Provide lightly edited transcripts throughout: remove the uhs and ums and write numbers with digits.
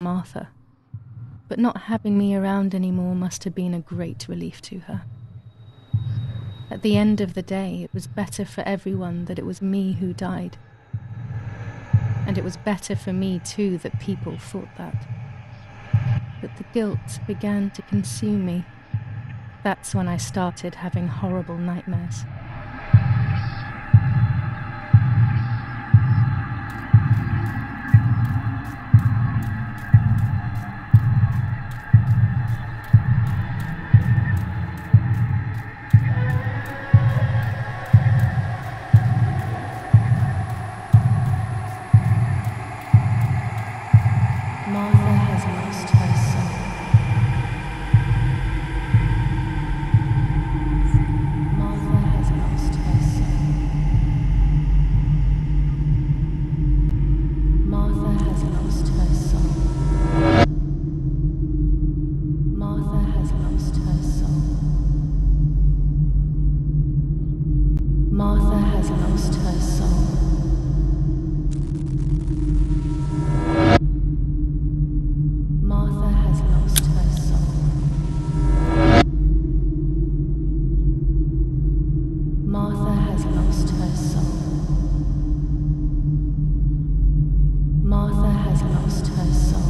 Martha, but not having me around anymore must have been a great relief to her. At the end of the day, it was better for everyone that it was me who died. And it was better for me too that people thought that. But the guilt began to consume me. That's when I started having horrible nightmares. Martha has lost her son. Martha has lost her son. Martha has lost her son. Martha has lost her son. Martha has lost her son. Martha has lost her soul. Martha has lost her soul. Martha has lost her soul.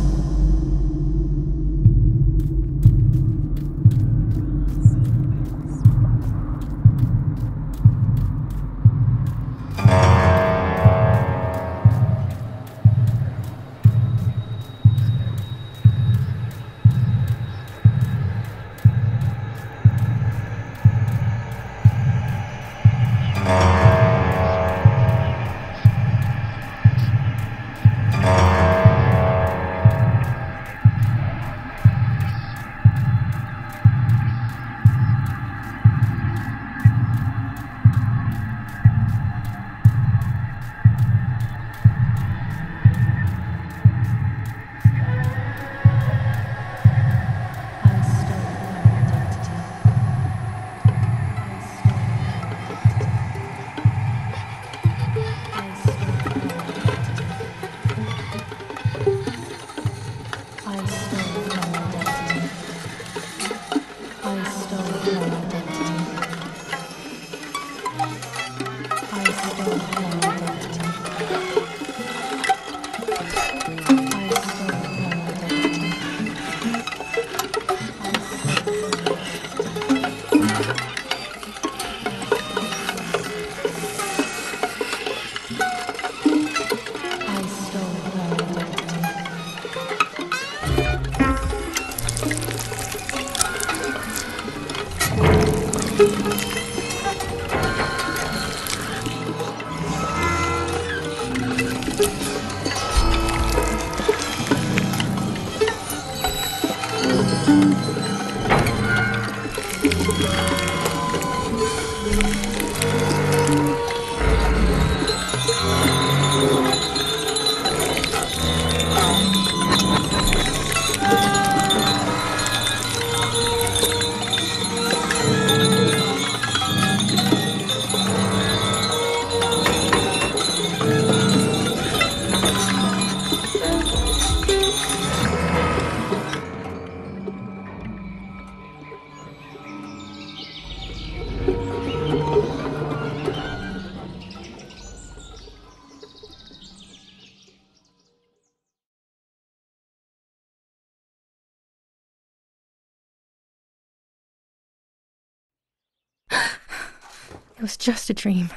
It was just a dream.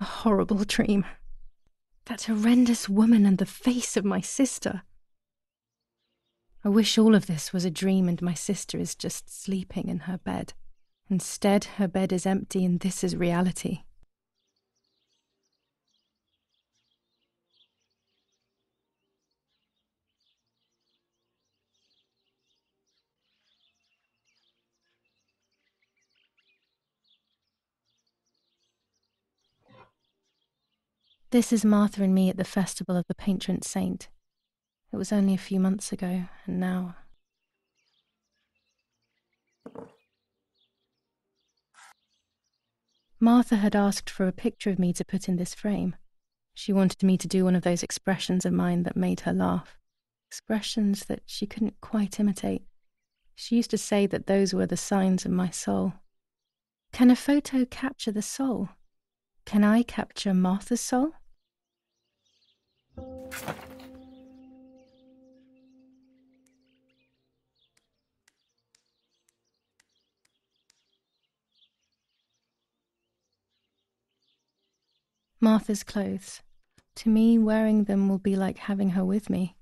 A horrible dream. That horrendous woman and the face of my sister. I wish all of this was a dream and my sister is just sleeping in her bed. Instead, her bed is empty and this is reality. This is Martha and me at the festival of the patron saint. It was only a few months ago, and now... Martha had asked for a picture of me to put in this frame. She wanted me to do one of those expressions of mine that made her laugh. expressions that she couldn't quite imitate. She used to say that those were the signs of my soul. Can a photo capture the soul? Can I capture Martha's soul? Martha's clothes. To me, wearing them will be like having her with me.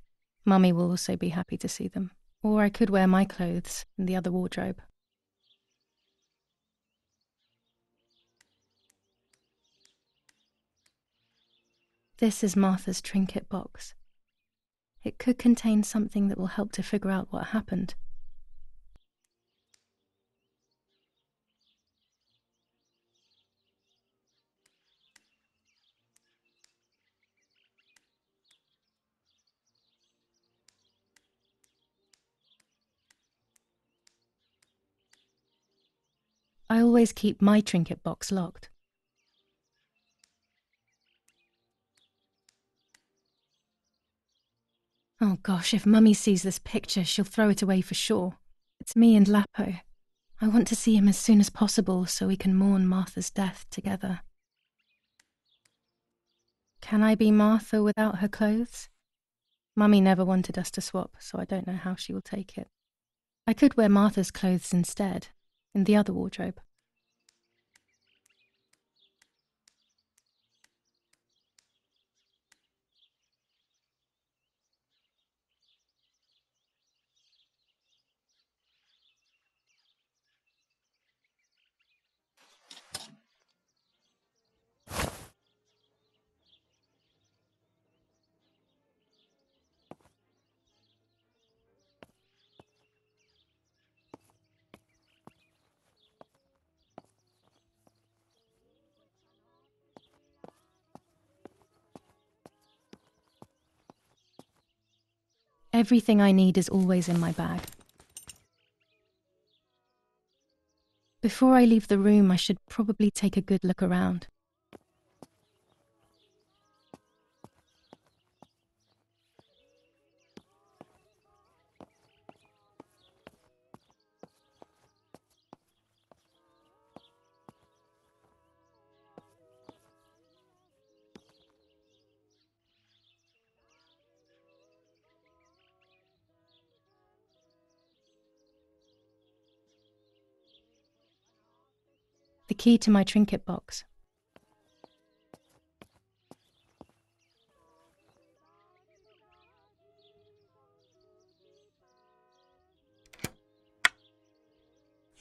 Mummy will also be happy to see them. Or I could wear my clothes in the other wardrobe. This is Martha's trinket box. It could contain something that will help to figure out what happened. I always keep my trinket box locked. Oh gosh, if Mummy sees this picture, she'll throw it away for sure. It's me and Lapo. I want to see him as soon as possible so we can mourn Martha's death together. Can I be Martha without her clothes? Mummy never wanted us to swap, so I don't know how she will take it. I could wear Martha's clothes instead, in the other wardrobe. Everything I need is always in my bag. Before I leave the room, I should probably take a good look around. The key to my trinket box.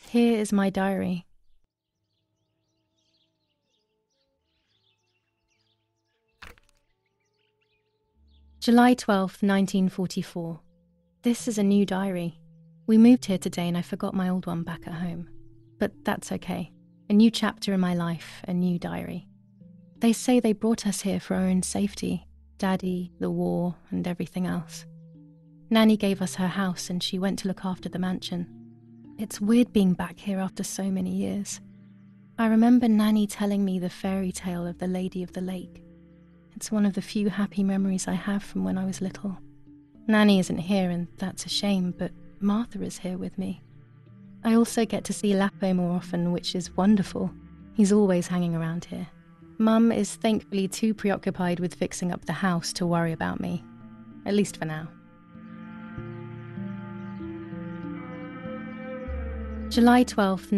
Here is my diary. July 12th, 1944. This is a new diary. We moved here today and I forgot my old one back at home. But that's okay. A new chapter in my life, a new diary. They say they brought us here for our own safety. Daddy, the war, and everything else. Nanny gave us her house and she went to look after the mansion. It's weird being back here after so many years. I remember Nanny telling me the fairy tale of the Lady of the Lake. It's one of the few happy memories I have from when I was little. Nanny isn't here and that's a shame, but Martha is here with me. I also get to see Lapo more often, which is wonderful. He's always hanging around here. Mum is thankfully too preoccupied with fixing up the house to worry about me. At least for now. July 12th,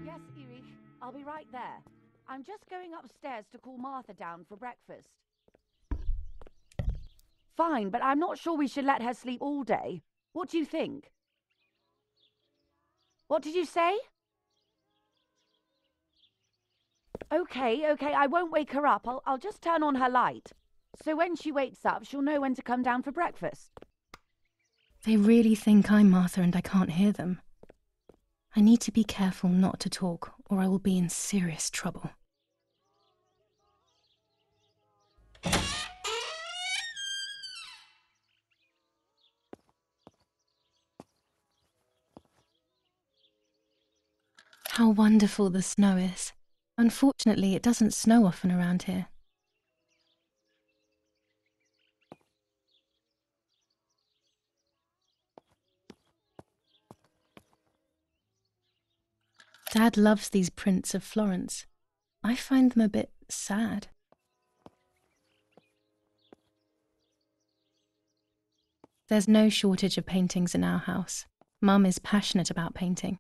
Yes, Erich, I'll be right there. I'm just going upstairs to call Martha down for breakfast. Fine, but I'm not sure we should let her sleep all day. What do you think? What did you say? Okay, I won't wake her up. I'll just turn on her light. So when she wakes up, she'll know when to come down for breakfast. They really think I'm Martha and I can't hear them. I need to be careful not to talk, or I will be in serious trouble. How wonderful the snow is. Unfortunately, it doesn't snow often around here. Dad loves these prints of Florence. I find them a bit sad. There's no shortage of paintings in our house. Mum is passionate about painting.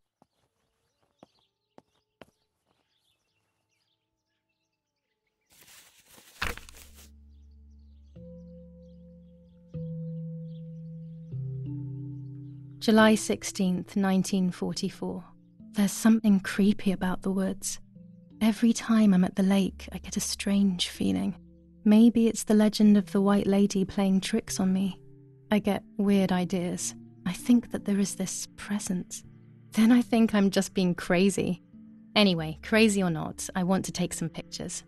July 16th, 1944. There's something creepy about the woods. Every time I'm at the lake, I get a strange feeling. Maybe it's the legend of the White Lady playing tricks on me. I get weird ideas. I think that there is this presence. Then I think I'm just being crazy. Anyway, crazy or not, I want to take some pictures.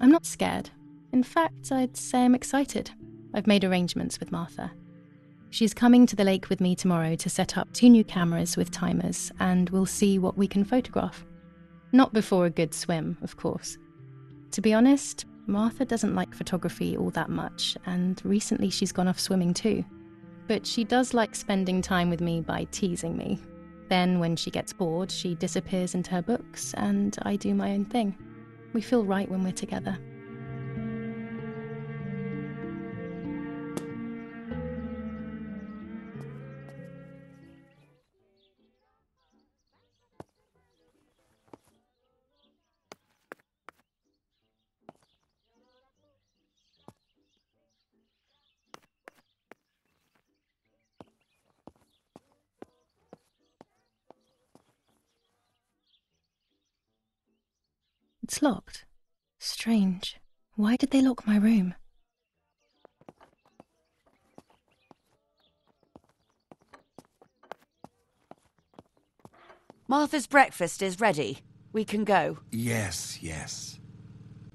I'm not scared. In fact, I'd say I'm excited. I've made arrangements with Martha. She's coming to the lake with me tomorrow to set up 2 new cameras with timers, and we'll see what we can photograph. Not before a good swim, of course. To be honest, Martha doesn't like photography all that much, and recently she's gone off swimming too. But she does like spending time with me by teasing me. Then, when she gets bored, she disappears into her books, and I do my own thing. We feel right when we're together. It's locked. Strange. Why did they lock my room? Martha's breakfast is ready. We can go. Yes.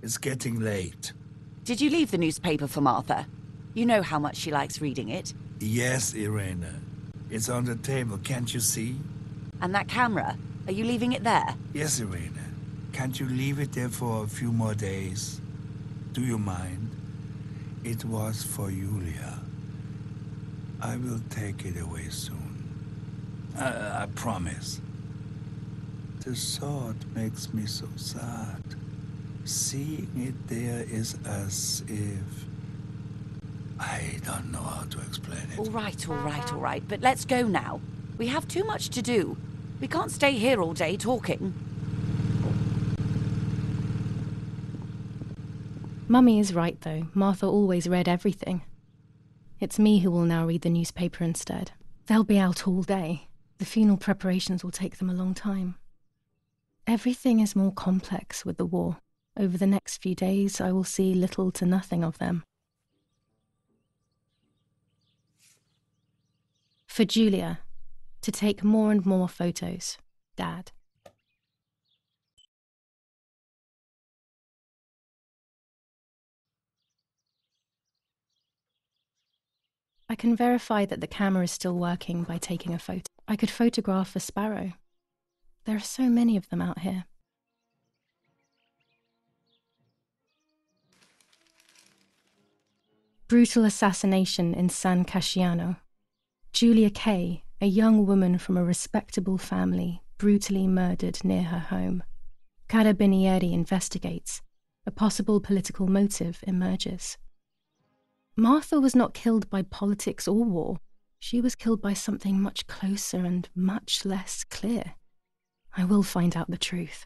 It's getting late. Did you leave the newspaper for Martha? You know how much she likes reading it. Yes, Irena. It's on the table, can't you see? And that camera, are you leaving it there? Yes, Irena. Can't you leave it there for a few more days? Do you mind? It was for Julia. I will take it away soon. I promise. The thought makes me so sad. Seeing it there is as if... I don't know how to explain it. All right. But let's go now. We have too much to do. We can't stay here all day talking. Mummy is right, though. Martha always read everything. It's me who will now read the newspaper instead. They'll be out all day. The funeral preparations will take them a long time. Everything is more complex with the war. Over the next few days, I will see little to nothing of them. For Julia, to take more and more photos, Dad. I can verify that the camera is still working by taking a photo. I could photograph a sparrow. There are so many of them out here. Brutal assassination in San Casciano. Julia Kay, a young woman from a respectable family, brutally murdered near her home. Carabinieri investigates. A possible political motive emerges. Martha was not killed by politics or war. She was killed by something much closer and much less clear. I will find out the truth.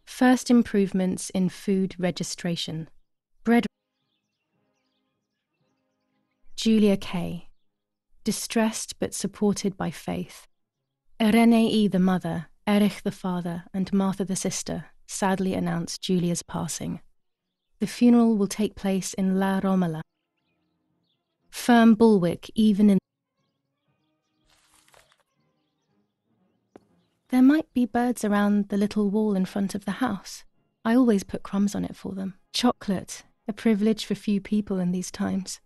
First improvements in food registration. Bread. Julia Kay. Distressed but supported by faith. Irenei the mother, Erich the father, and Martha the sister sadly announced Julia's passing. The funeral will take place in La Romola. Firm bulwark even in... There might be birds around the little wall in front of the house. I always put crumbs on it for them. Chocolate, a privilege for few people in these times.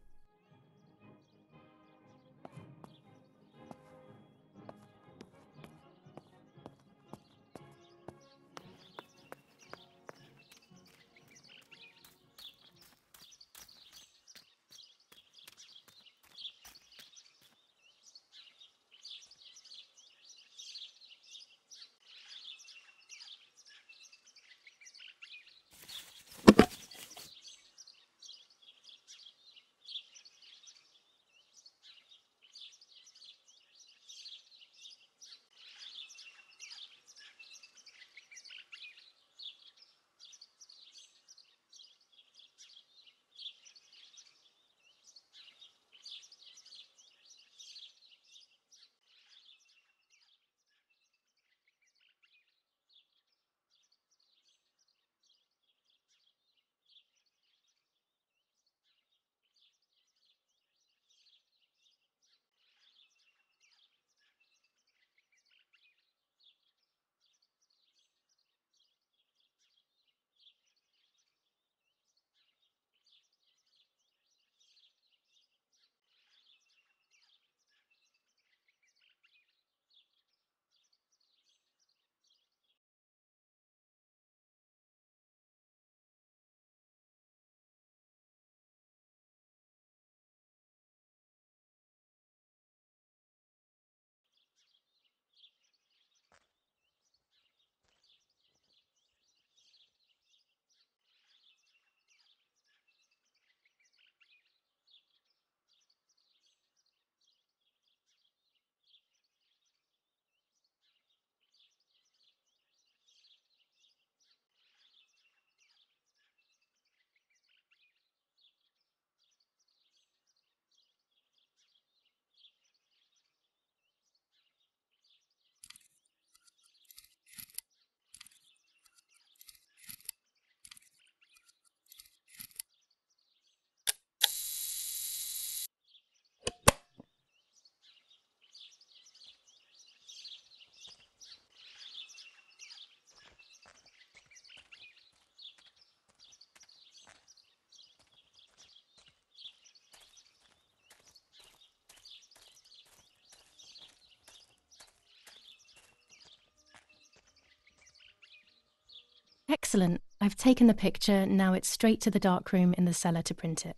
Excellent. I've taken the picture, now it's straight to the darkroom in the cellar to print it.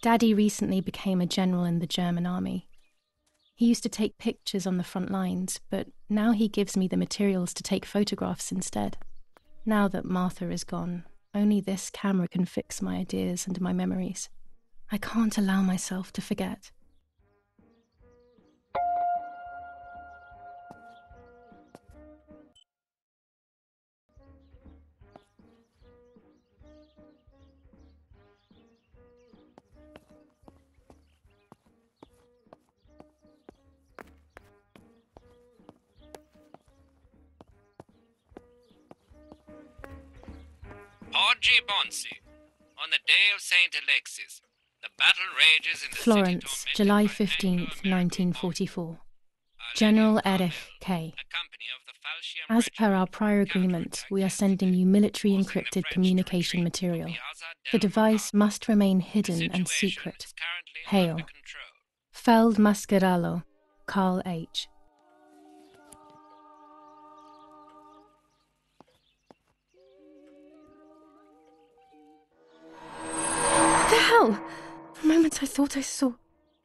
Daddy recently became a general in the German army. He used to take pictures on the front lines, but now he gives me the materials to take photographs instead. Now that Martha is gone, only this camera can fix my ideas and my memories. I can't allow myself to forget. Oggi Bonsi, on the day of Saint Alexis, the battle rages in the Florence, city July tormented by 15th, Anglo-American 1944. General Erich K. a company of the Fallschirm As per our Regiment prior agreement, we are sending you military encrypted communication material. The device must remain hidden and secret. Hail. Feld Mascherallo, Carl H. What the hell? For a moment I thought I saw...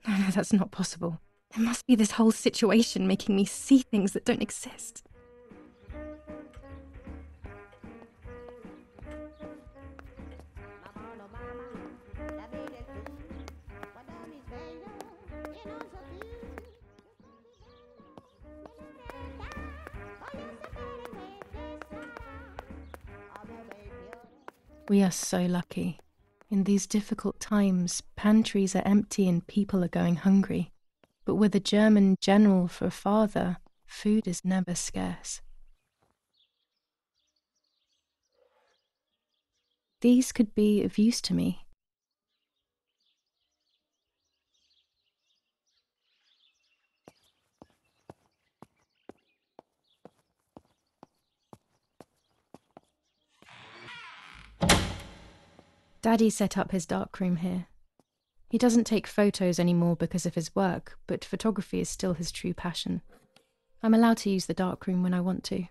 No, that's not possible. There must be this whole situation making me see things that don't exist. We are so lucky. In these difficult times, pantries are empty and people are going hungry. But with a German general for a father, food is never scarce. These could be of use to me. Daddy set up his darkroom here. He doesn't take photos anymore because of his work, but photography is still his true passion. I'm allowed to use the darkroom when I want to.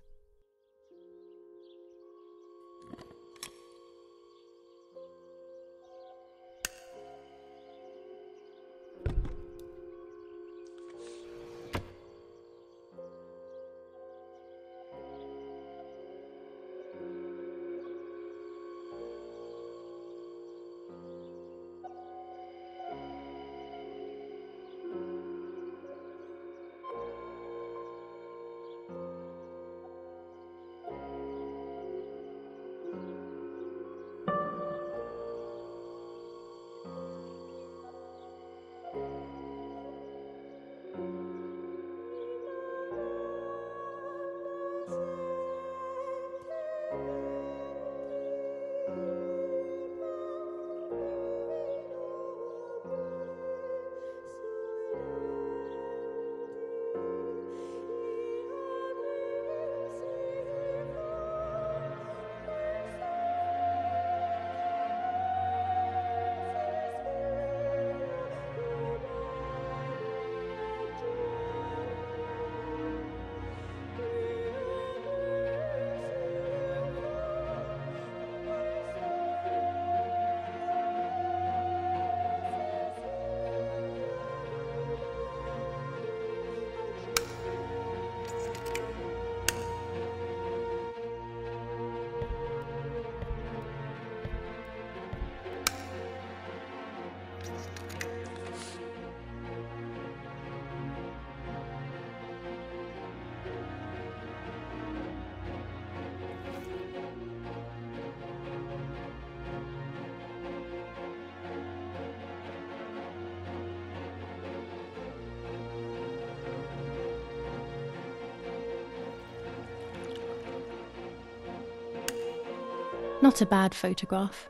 Not a bad photograph.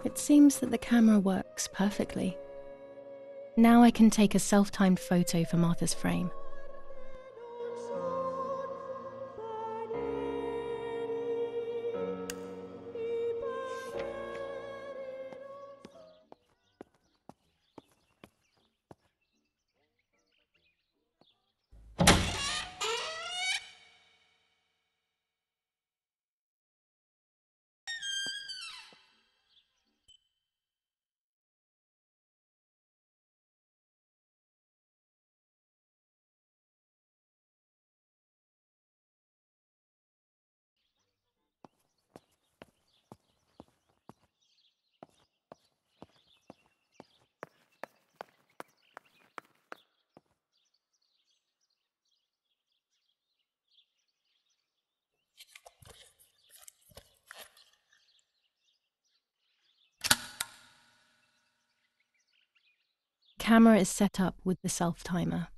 It seems that the camera works perfectly. Now I can take a self-timed photo for Martha's frame. Camera is set up with the self-timer.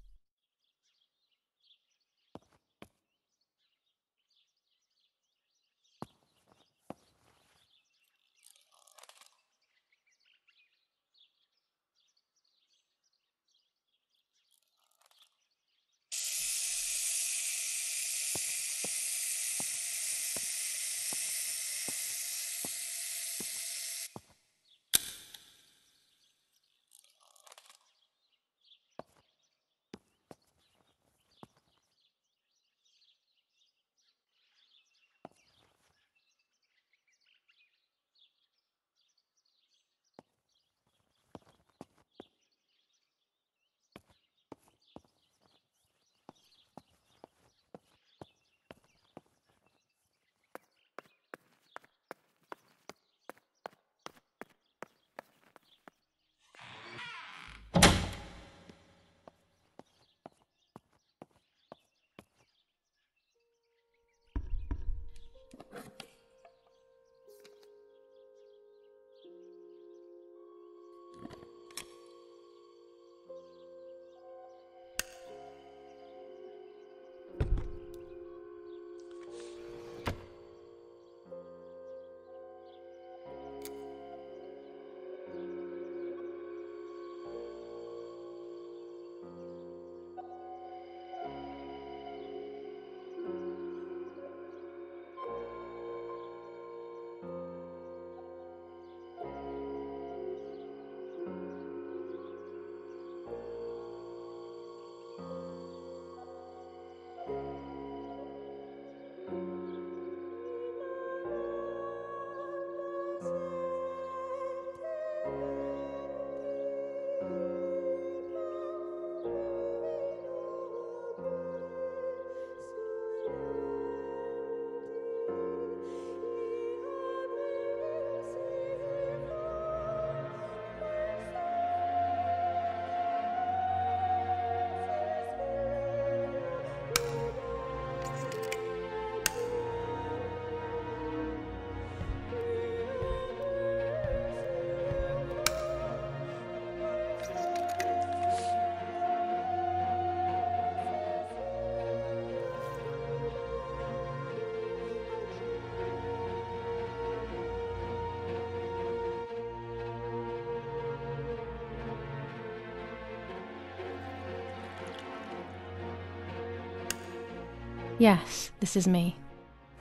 Yes, this is me.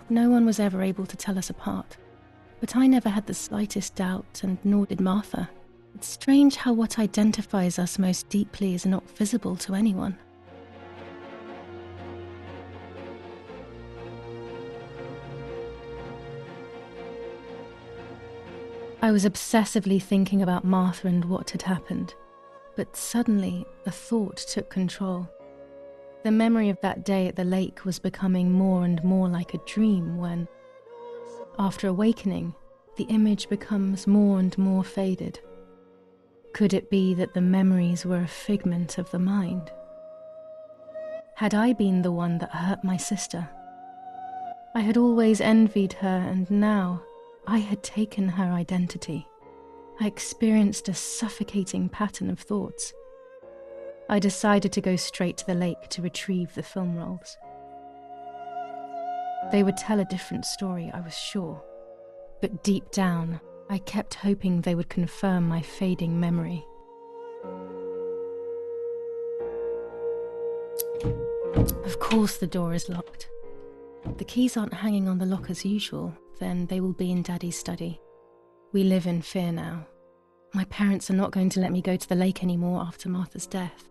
No one was ever able to tell us apart. But I never had the slightest doubt, and nor did Martha. It's strange how what identifies us most deeply is not visible to anyone. I was obsessively thinking about Martha and what had happened, but suddenly a thought took control. The memory of that day at the lake was becoming more and more like a dream when, after awakening, the image becomes more and more faded. Could it be that the memories were a figment of the mind? Had I been the one that hurt my sister? I had always envied her, and now I had taken her identity. I experienced a suffocating pattern of thoughts. I decided to go straight to the lake to retrieve the film rolls. They would tell a different story, I was sure. But deep down, I kept hoping they would confirm my fading memory. Of course the door is locked. The keys aren't hanging on the lock as usual, then they will be in Daddy's study. We live in fear now. My parents are not going to let me go to the lake anymore after Martha's death.